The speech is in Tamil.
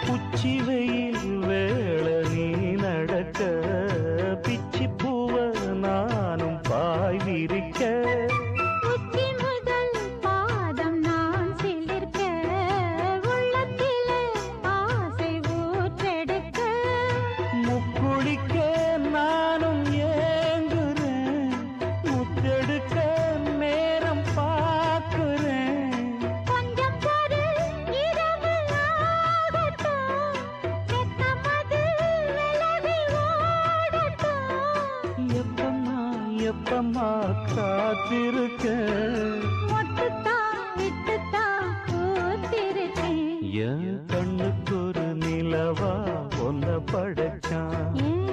உச்சி வெயில் வேள நீ நடக்க பிச்சி பூவ நானும் பாய் விரிக்க உச்சி முதல் பாதம் நான் சிலிர்க்க உள்ளத்திலே ஆசை ஊற்றெடுக்க முக்குளிக்க நானும் ஏங்குறேன் முத்தெடுக்க நேரம் பார்க்கிறேன் கொஞ்சம் பொறு இரவு ஆகட்டும் வெப்பமது விலகி ஓடட்டும் எப்பம்மா எப்பம்மா காத்திருக்கேன் மொட்டுத்தான் விட்டுத்தான் பூத்திருக்கேன் என் கண்ணுக்கு ஒரு நிலவா ஒன்ன படைச்சான் ஏன்